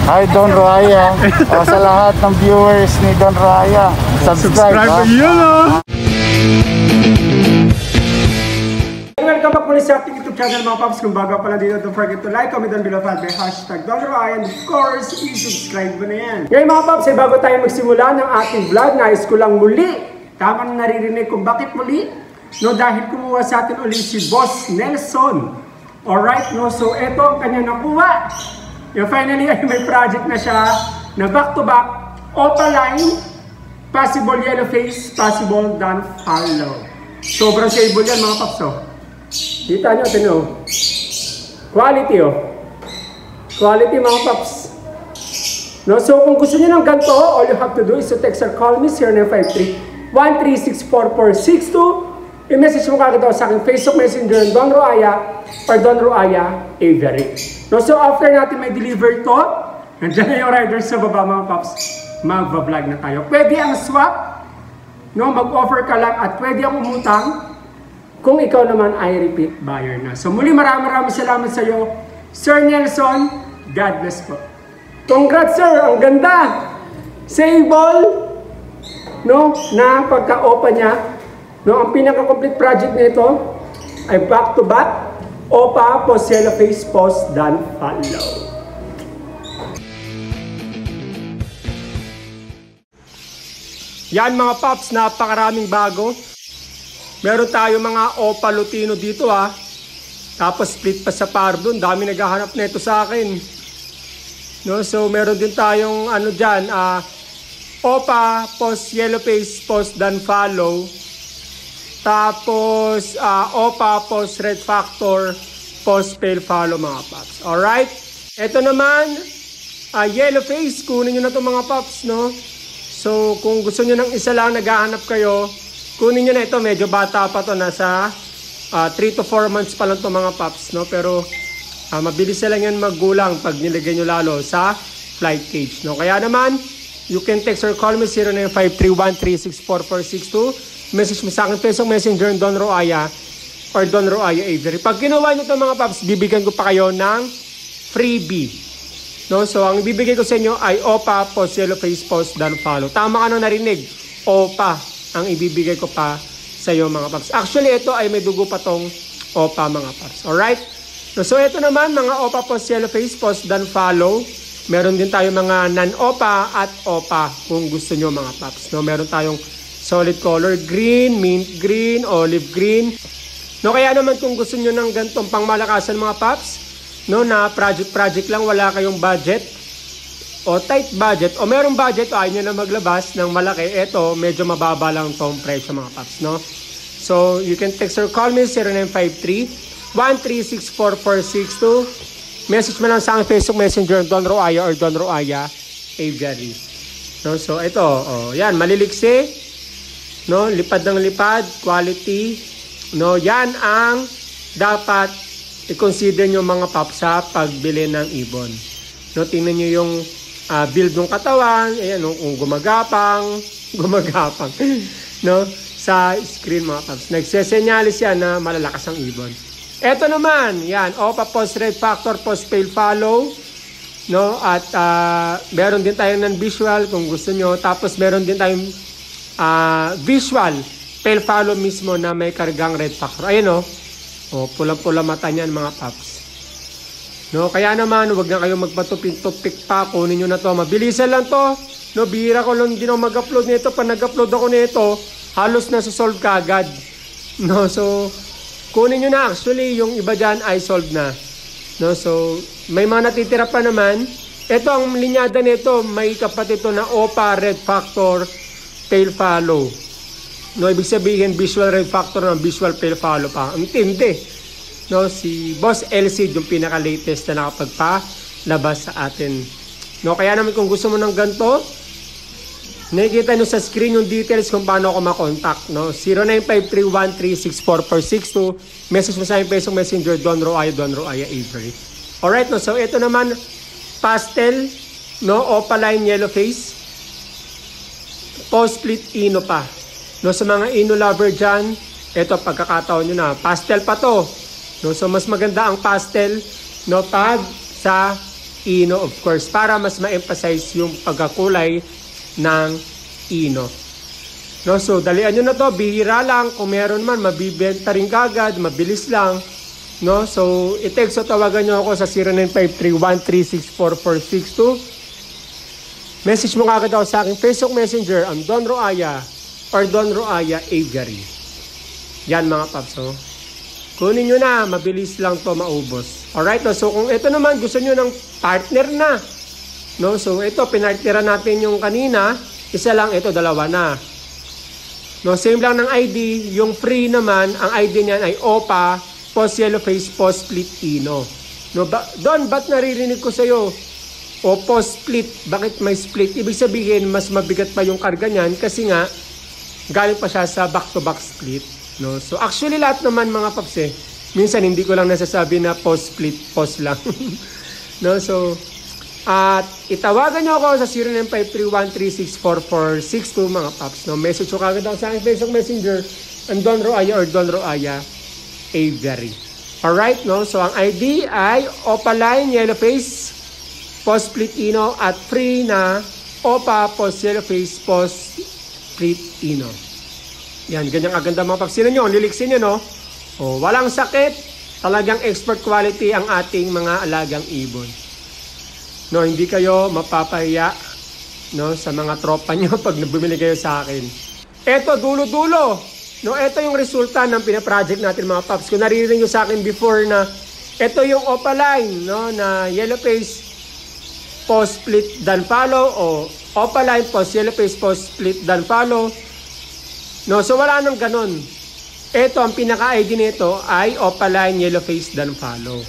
Hi Don Raya. Sa lahat ng viewers ni Don Raya, subscribe yun. Welcome back muli sa ating YouTube channel mga paps. Kung bago pa lang dito, don't forget to like, comment down below at hashtag Don Raya, and of course, i-subscribe mo na yan. Ngayon mga paps, ay bago tayo magsimula ng ating vlog, nais ko lang muli, tama na naririnig kung bakit muli, no, dahil kumuha sa atin ulit si Boss Nelson. Alright, no, so eto ang kanya nakuha. Yung finally ay may project na siya na back-to-back Opaline, possible yellow face, possible Dan Follow. Sobrang stable yan mga paps. Kita nyo, tino. Quality Quality mga paps. No, so kung gusto nyo ng ganito, all you have to do is to text or call me 0953-1364462. I-message mo kagad sa aking Facebook Messenger Don Roaya or Don Roaya Avery. No, so after natin may deliver to, nandiyan na yung riders sa baba mga paps, magbablog na tayo. Pwede ang swap, no, mag-offer ka lang at pwede ang umutang kung ikaw naman ay repeat buyer na. So muli maraming salamat sa iyo, Sir Nelson. God bless po. Congrats sir, ang ganda. Sable, no, na pagka-opa niya. No, ang pinaka-complete project nito ay back-to-back Opa, post yellow face, post Dan Follow. Yan mga paps, napakaraming bago. Meron tayo mga Opa Lutino dito Tapos split pa sa Pardo, dami naghahanap nito sa akin. No, so meron din tayong ano dyan, Opa, post yellow face, post Dan Follow. Tapos, Opa, post red factor, post pale follow mga paps. Alright? Ito naman, yellow face. Kunin nyo na ito mga paps, no? So, kung gusto nyo ng isa lang, naghahanap kayo, kunin nyo na ito. Medyo bata pa to. Nasa 3 to 4 months pa lang ito mga paps, no? Pero, mabilis na lang yan maggulang pag nilagay nyo lalo sa flight cage, no? Kaya naman, you can text or call me 0953-1364462. Message mo sa akin Facebook Messenger Don Roaya or Don Roaya Avery. Pag kinuha nyo ito mga paps, bibigyan ko pa kayo ng freebie. No? So, ang ibibigay ko sa inyo ay Opa, post yellow face, post Dan Follow. Tama ka nung narinig. Opa ang ibibigay ko pa sa iyo mga paps. Actually, ito ay may dugo pa tong Opa mga paps. Alright? So, ito naman mga Opa, post yellow face, post Dan Follow. Meron din tayo mga non-Opa at Opa kung gusto nyo mga paps. No? Meron tayong solid color, green, mint green, olive green. No, kaya naman kung gusto nyo ng ganitong pangmalakasan mga paps, no, na project lang, wala kayong budget, o tight budget, o merong budget, o ayaw nyo na maglabas ng malaki, eto, medyo mababa lang tong presyo mga paps, no. So, you can text or call me 0953-1364462. Message mo lang sa aking Facebook Messenger, Don Roaya or Don Roaya Avery. No, so, ito, yan, maliliksi. No, lipad ng lipad, quality. No, yan ang dapat i-consider nyo mga paps sa pagbili ng ibon. No, tingnan nyo yung build ng katawan, ayan, no, kung gumagapang, no, sa screen mga paps. Nagsesenyalis yan na malalakas ang ibon. Eto naman, yan, Opa, post red factor, post pale follow. No, at meron din tayong non-visual kung gusto nyo. Tapos meron din tayong visual pale follow mismo na may kargang red factor. Ayun pulang-pula mata niyan mga paps. No, kaya naman wag na kayong magpatupik-tupik pa, kunin niyo na to. Mabilisan lang to. No, bihira ko lang din ako mag-upload nito. Pag nag-upload ako nito, halos na solve kagad. No, so kunin niyo na. Actually, yung iba diyan ay solved na. No, so may mga natitira pa naman. Ito ang linyada nito, may kapatid ito na Opa red factor pale follow. No, ibig sabihin visual red factor ng visual pale follow pa. Ang tindi. No, si Boss LC yung pinaka-latest na nakapagpalabas sa atin. No, kaya naman kung gusto mo ng ganito, nakikita nyo sa screen yung details kung paano ako makontakt. No, 0953-1364462. Message mo sa aking Facebook Messenger Don Roaya Avery. Alright, no, so ito naman pastel, no, opaline yellow face. Post split ino pa. No, sa mga ino lover dyan, ito pagkakataon nyo na. Pastel pa to. No? So mas maganda ang pastel, no, pag sa ino, of course, para mas ma-emphasize yung pagkakulay ng ino. No? So dalian nyo na to, bihira lang. Kung meron man, mabibenta rin kagad, mabilis lang. No? So i-text o tawagan nyo ako sa 0953-136-4462. Message mo kagad ako sa aking Facebook Messenger, ang Don Roaya or Don Roaya Aviary. Yan mga paps, no? Kunin nyo na, mabilis lang to maubos. Alright, no? So kung ito naman, gusto nyo ng partner na. No? So ito, pinartneran natin yung kanina. Isa lang, ito, dalawa na. No? Same lang ng ID. Yung free naman, ang ID niyan ay OPA, post yellow face, post split ino. No? Don, ba't naririnig ko sa'yo? O post split, bakit may split? Ibig sabihin, mas mabigat pa yung karga niyan kasi nga, galing pa siya sa back-to-back split. No? So actually lahat naman mga paps minsan hindi ko lang nasasabi na post split, post lang. No? So at itawagan nyo ako sa 0953-136-4462 mga paps. No? Message ko kagad ako sa aking Facebook Messenger ang Don Roaya or Don Roaya Aviary. Alright, no? So ang ID ay Opaline Yellow Face Post Split Ino at free na Opa Post Yellow Face Post Split Ino. Yan, ganyang aganda mga paps. Sino nyo, liliksin nyo, no? O, walang sakit. Talagang expert quality ang ating mga alagang ibon. No, hindi kayo mapapahiya, no, sa mga tropa nyo pag bumili kayo sa akin. Eto, dulo-dulo. No, eto yung resulta ng pinaproject natin mga paps. Kung naririnig nyo sa akin before na eto yung Opaline, no, na yellow face post split dan follow o Opaline post yellow face post split dan follow. No, so wala nang ganon. Ito, ang pinaka-ID nito ay Opaline Yellow Face dan follow.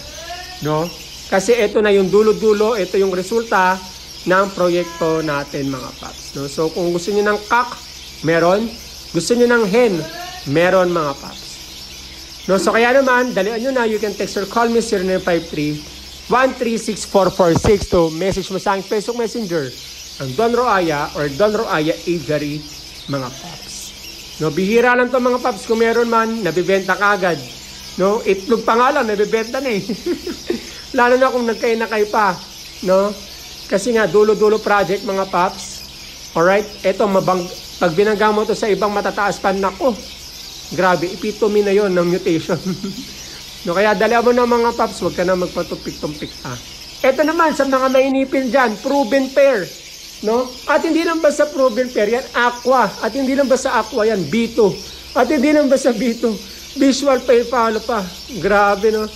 No? Kasi ito na yung dulo-dulo, ito yung resulta ng proyekto natin mga paps. No? So kung gusto niyo ng cock, meron. Gusto niyo ng hen, meron mga paps. No? So kaya naman, dalian nyo na, you can text or call me 0953-136-4462. Message mo sa aking Facebook Messenger, ang Don Roaya or Don Roaya Aviary mga paps. No, bihira lang to mga paps, kung meron man, nabibenta kagad. No, itlog pa nga lang, nabibenta na eh. Lalo na kung nagkay-nakay pa. No? Kasi nga, dulo-dulo project mga paps. Alright? Eto, pag binangga mo to sa ibang matataas pa, nako. Grabe, epitome na yon ng mutation. No, kaya dali mo na mga paps, huwag ka na magpatumpik-tumpik pa. Eto naman, sa mga mainipin dyan, proven pair. No? At hindi lang ba sa proven pair yan, aqua. At hindi lang ba sa aqua yan, B2. At hindi lang ba sa B2, visual pale follow pa. Grabe, no?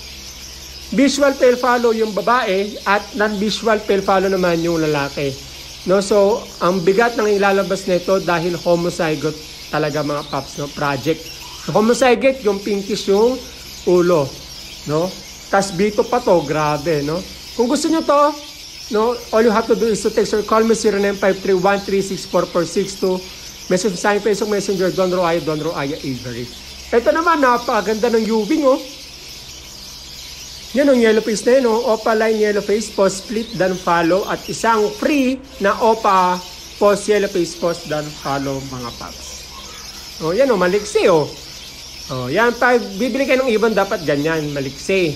Visual pale follow yung babae at non-visual pale follow naman yung lalaki. No? So, ang bigat ng ilalabas nito dahil homozygote talaga mga paps, no? Project. So, homozygote, yung pinkish yung ulo. No? Tas B2 pa to, grabe, no? Kung gusto nyo to, no, all you have to do is to text or call me 0953-136-4462. Message sa aking Facebook Messenger, Don Roaya Aviary. Ito naman, napakaganda ng Ewing, oh. Yan ang yellow face na yun, oh. Opaline yellow face, post split, dan follow, at isang free na Opa post yellow face, post dan follow, mga paps. Oh, yan, oh, maliksi, oh. Oh, yan, pag bibili kayo ng ibon, dapat ganyan, maliksi.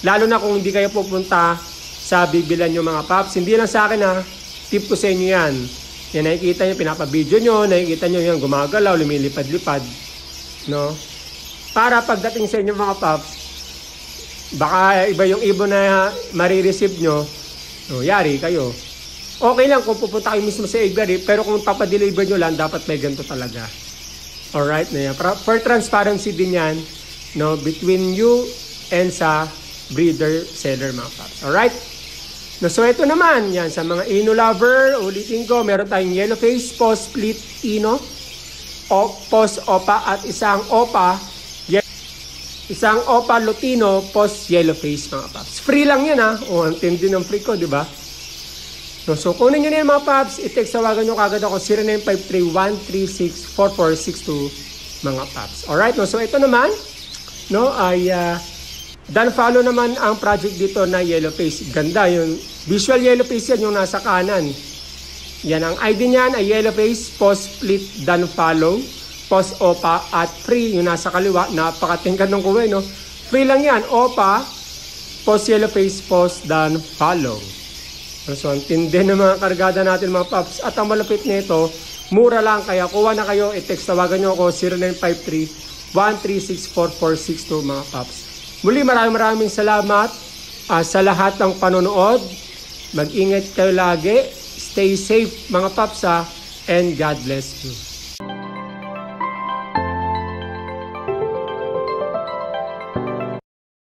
Lalo na kung hindi kayo pupunta sa bibilan nyo mga paps. Hindi lang sa akin ha, tip ko sa inyo yan. Yan, nakikita nyo, pinapabidyo nyo, nakikita nyo yan, gumagalaw, lumilipad-lipad. No? Para pagdating sa inyo mga paps, baka iba yung ibon na marireceive nyo, no, yari kayo. Okay lang kung pupunta kayo mismo sa aviary, pero kung papadeliver nyo lang, dapat may ganito talaga. Alright, na yan. For transparency din yan, no, between you and sa breeder-seller mga paps. Alright? No, so ito naman, yan, sa mga ino lover, ulitin ko, meron tayong yellow face, post split ino, post opa, at isang opa lutino, post yellow face mga paps. Free lang yan ha. O, ang tindi ng free ko, di ba? No, so kunin nyo na yung mga paps, i-text, tawagan nyo kagad ako 0953-136-4462 mga paps. Alright, no, so ito naman, no, ay dan follow naman ang project dito na yellow face. Ganda yung visual yellow face yan, yung nasa kanan. Yan, ang ID niyan ay yellow face, post split, dan follow, Post OPA at free yung nasa kaliwa. Napakatingkad ng kuway, no? Free lang yan. OPA, Post Yellow Face, Post Dan Follow. So, ang tindi ng mga kargada natin mga paps. At ang malapit nito, mura lang. Kaya kuha na kayo. I-text tawagan nyo ako 0953-1364462 mga paps. Muli maraming salamat sa lahat ng panonood. Mag-ingat kayo lagi. Stay safe mga paps and God bless you.